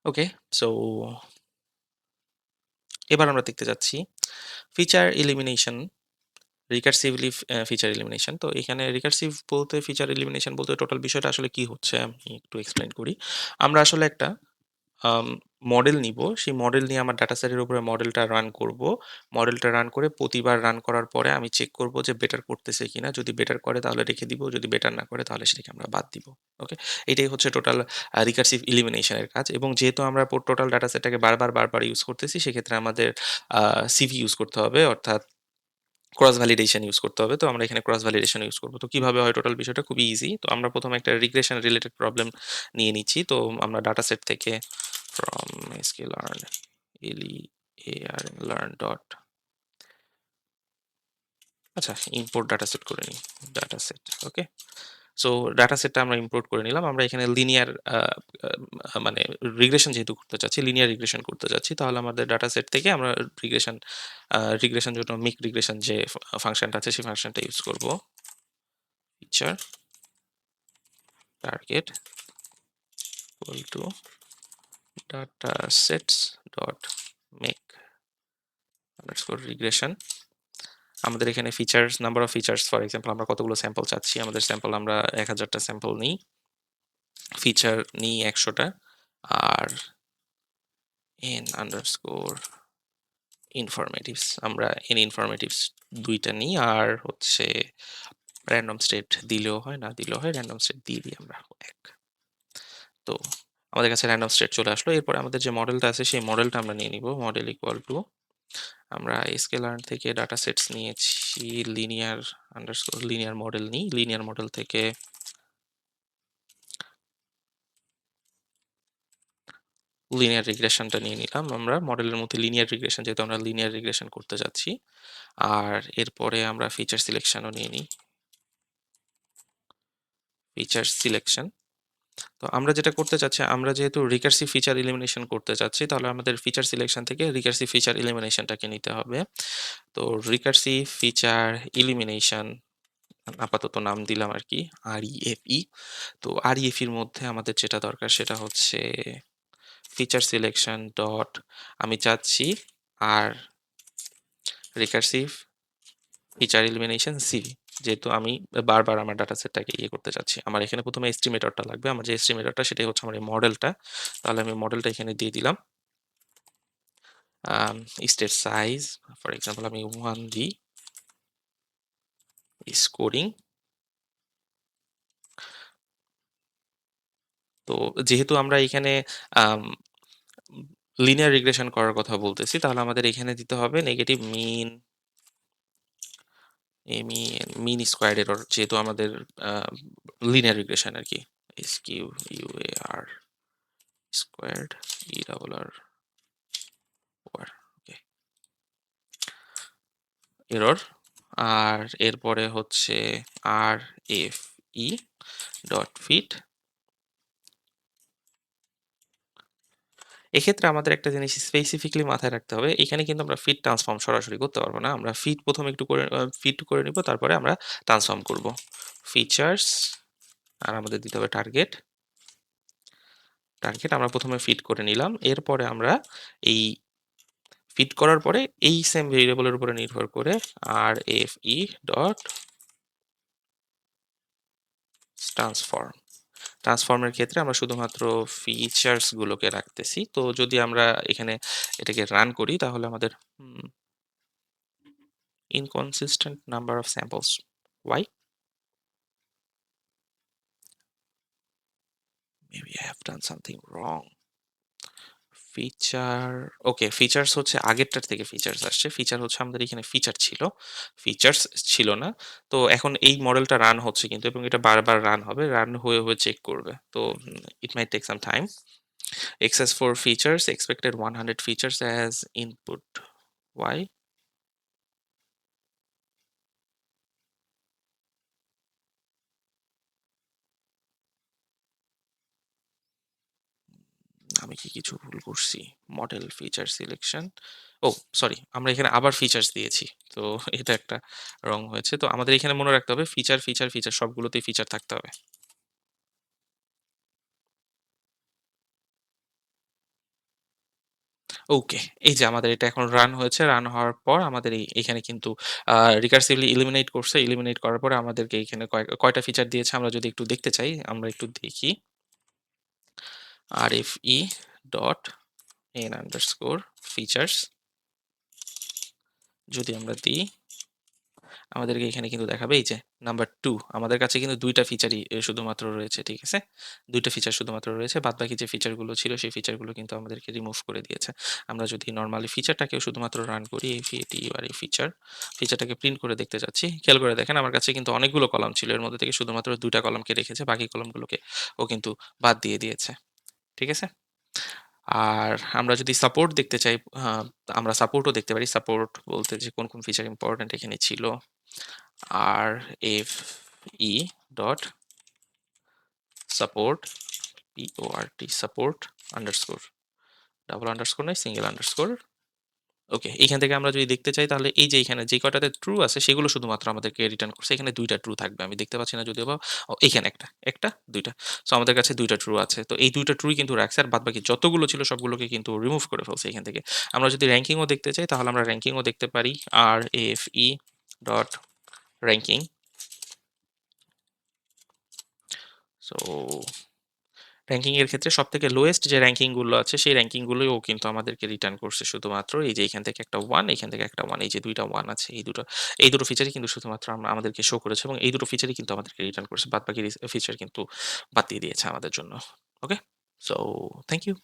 ওকে, so এবার আমরা দেখতে যাচ্ছি feature elimination, recursively feature elimination. তো এখানে রিকার্সিভ বলতে, ফিচার এলিমিনেশন বলতে টোটাল বিষয়টা আসলে কি হচ্ছে আমি একটু এক্সপ্লেন করি। আমরা আসলে একটা মডেল নিব, সেই মডেল নিয়ে আমার ডাটা সেটের উপরে মডেলটা রান করব। মডেলটা রান করে প্রতিবার রান করার পরে আমি চেক করব যে বেটার করতেছে কিনা। যদি বেটার করে তাহলে রেখে দিব, যদি বেটার না করে তাহলে সেটাকে আমরা বাদ দিব। ওকে, এটাই হচ্ছে টোটাল রিকার্সিভ ইলিমিনেশনের কাজ। এবং যেহেতু আমরা টোটাল ডাটা সেটটাকে বারবার বারবার ইউজ করতেছি, সেক্ষেত্রে আমাদের সিভি ইউজ করতে হবে, অর্থাৎ ক্রস ভ্যালিডেশন ইউজ করতে হবে। তো আমরা এখানে ক্রস ভ্যালিডেশন ইউজ করবো। তো কিভাবে হয় টোটাল বিষয়টা খুবই ইজি। তো আমরা প্রথমে একটা রিগ্রেশন রিলেটেড প্রবলেম নিয়ে নিচ্ছি। তো আমরা ডাটা সেট থেকে ফ্রম sklearn learn ডট, আচ্ছা, ইম্পোর্ট ডাটা সেট করে নিই, ডাটা সেট। ওকে, সো ডাটা সেটটা আমরা ইম্পোর্ট করে নিলাম। আমরা এখানে লিনিয়ার মানে রিগ্রেশন যেহেতু করতে চাচ্ছি, লিনিয়ার রিগ্রেশন করতে চাচ্ছি, তাহলে আমাদের ডাটা সেট থেকে আমরা রিগ্রেশন রিগ্রেশন জন্য মিক রিগ্রেশন যে ফাংশনটা আছে সেই ফাংশনটা ইউজ করব। Feature target equal to data sets dot make underscore regression। আমাদের এখানে features, number of features, for example আমরা কতগুলো স্যাম্পল চাচ্ছি, আমাদের স্যাম্পল আমরা 1000টা স্যাম্পল নিই, ফিচার নিই 100টা, আর এন আন্ডারস্কোর ইনফরমেটিভস আমরা এন ইনফরমেটিভস 2টা নিই, আর হচ্ছে র্যান্ডম স্টেট দিলেও হয়, না দিলেও হয়, র্যান্ডম স্টেট দিয়ে দিই আমরা 1। তো আমাদের কাছে র্যান্ডম স্টেট চলে আসলো। এরপরে আমাদের যে মডেলটা আছে সেই মডেলটা আমরা নিয়ে নিব। মডেল ইকুয়াল টু, আমরা sklearn থেকে ডাটা সেটস নিয়েছি লিনিয়ার আন্ডারস্কোর লিনিয়ার মডেল নিই, লিনিয়ার মডেল থেকে লিনিয়ার রিগ্রেশনটা নিয়ে নিলাম। আমরা মডেলের মধ্যে লিনিয়ার রিগ্রেশন, যেহেতু আমরা লিনিয়ার রিগ্রেশন করতে যাচ্ছি। আর এরপরে আমরা ফিচার সিলেকশনও নিয়ে নিই, ফিচার সিলেকশন। তো আমরা যেটা করতে চাচ্ছি, আমরা যেহেতু রিকার্সিভ ফিচার এলিমিনেশন করতে চাচ্ছি, তাহলে আমাদের ফিচার সিলেকশন থেকে রিকার্সিভ ফিচার এলিমিনেশনটাকে নিতে হবে। তো রিকার্সিভ ফিচার এলিমিনেশন আপাতত নাম দিলাম আর কি REFE। তো REFE এর মধ্যে আমাদের যেটা দরকার সেটা হচ্ছে ফিচার সিলেকশন ডট, আমি চাচ্ছি আর রিকার্সিভ ফিচার এলিমিনেশন সিভি, যেহেতু আমি বারবার আমার ডাটা সেটটাকে ইয়ে করতে চাচ্ছি। আমার এখানে প্রথমে এস্টিমেটরটা লাগবে, আমার যে এস্টিমেটরটা সেটাই হচ্ছে আমার এই মডেলটা। তাহলে আমি মডেলটা এখানে দিয়ে দিলাম। স্টেট সাইজ ফর এক্সাম্পল আমি 1 দিই, স্কোরিং। তো যেহেতু আমরা এখানে লিনিয়ার রিগ্রেশন করার কথা বলতেছি, তাহলে আমাদের এখানে দিতে হবে নেগেটিভ মিন, মিন স্কোয়ার এরর, যেহেতু আমাদের লিনিয়ার রিগ্রেশন আর কি, SQUAR স্কোয়ার্ড ERR ওকে এরর। আর এরপরে হচ্ছে RFE ডট ফিট। এক্ষেত্রে আমাদের একটা জিনিস স্পেসিফিকলি মাথায় রাখতে হবে, এখানে কিন্তু আমরা ফিট ট্রান্সফর্ম সরাসরি করতে পারবো না। আমরা ফিট প্রথমে একটু করে ফিট করে নিব, তারপরে আমরা ট্রান্সফর্ম করব। ফিচার্স, আর আমাদের দিতে হবে টার্গেট। টার্গেট আমরা প্রথমে ফিট করে নিলাম, এরপরে আমরা এই ফিট করার পরে এই সেম ভেরিয়েবলের উপরে নির্ভর করে RFE ডট ট্রান্সফর্ম। ট্রান্সফর্মের ক্ষেত্রে আমরা শুধুমাত্র ফিচার্স গুলোকে রাখতেছি। তো যদি আমরা এখানে এটাকে রান করি তাহলে আমাদের inconsistent number of samples, why? Maybe I have done something wrong. Feature, okay, features হচ্ছে আগেরটার থেকে ফিচার্স আসছে। ফিচার হচ্ছে আমাদের এখানে ফিচার ছিল, ফিচার্স ছিল না। তো এখন এই মডেলটা রান হচ্ছে কিন্তু, এবং এটা বারবার রান হবে, রান হয়ে হয়ে চেক করবে। তো it might take some time. Access four features expected 100 features as input, why? আমি কি কিছু ভুল করছি? Model feature selection, oh sorry, আমরা এখানে আবার ফিচার্স দিয়েছি। তো এটা একটা রং হয়েছে। তো আমাদের এখানে মনে রাখতে হবে ফিচার ফিচার ফিচার সবগুলোতেই ফিচার থাকতে হবে। ওকে। এই যে আমাদের এটা এখন রান হয়েছে। রান হওয়ার পর আমাদের এখানে কিন্তু আ রিকার্সিভলি এলিমিনেট করছে। এলিমিনেট করার পরে আমাদেরকে এখানে কয়টা ফিচার দিয়েছে আমরা যদি একটু দেখতে চাই, আমরা একটু দেখি। rfe dot n underscore features যদি আমরা দিই, আমাদেরকে এখানে কিন্তু দেখাবে এই যে নাম্বার 2 আমাদের কাছে কিন্তু ২ টা ফিচারই শুধুমাত্র রয়েছে। ঠিক আছে? ২ টা ফিচার শুধুমাত্র রয়েছে। বাদবাকি যে ফিচারগুলো ছিল সেই ফিচারগুলো কিন্তু আমাদেরকে রিমুভ করে দিয়েছে। আমরা যদি নরমালি ফিচারটাকেও শুধুমাত্র রান করি FATUR ফিচারটাকে প্রিন্ট করে দেখতে যাচ্ছি। খেয়াল করে দেখেন আমার কাছে কিন্তু অনেকগুলো কলাম ছিল। এর মধ্যে থেকে শুধুমাত্র ২ টা কলামকে রেখেছে। বাকি কলামগুলোকে ও কিন্তু বাদ দিয়ে দিয়েছে। ঠিক আছে? আর আমরা যদি সাপোর্ট দেখতে চাই, আ আমরা সাপোর্টও দেখতে পারি। সাপোর্ট বলতে যে কোন ফিচার ইম্পোর্টেন্ট এখানে ছিল। rfe dot support support underscore double underscore নয়, সিঙ্গেল আন্ডারস্কোর। ওকে, এইখান থেকে আমরা যদি দেখতে চাই তাহলে এই যে এখানে যে কয়টাতে ট্রু আছে সেগুলো শুধুমাত্র আমাদেরকে রিটার্ন করছে। এখানে ২ টা ট্রু থাকবে। আমি দেখতে পাচ্ছি না যদিও বা এইখানে ১ টা, ২ টা। সো আমাদের কাছে ২ টা ট্রু আছে। তো এই ২ টা ট্রুই কিন্তু রাখছে। আর বাদবাকি যতগুলো ছিল সবগুলোকে কিন্তু রিমুভ করে ফেলছে এখান থেকে। আমরা যদি র‍্যাংকিংও দেখতে চাই তাহলে আমরা র‍্যাংকিংও দেখতে পারি। rfe dot ranking. So ranking এর ক্ষেত্রে সবথেকে লোয়েস্ট যে র‍্যাংকিং গুলো আছে সেই র‍্যাংকিং গুলোই ও কিন্তু আমাদেরকে রিটার্ন করছে শুধুমাত্র। এই যে এখান থেকে একটা 1, এখান থেকে একটা 1, এই যে ২ টা 1 আছে এই দুটো ফিচারই কিন্তু শুধুমাত্র আমাদেরকে শো করেছে এবং এই দুটো ফিচারই কিন্তু আমাদেরকে রিটার্ন করছে। বাদবাকি ফিচার কিন্তু বাদ দিয়ে দিয়েছে আমাদের জন্য। ওকে? So thank you.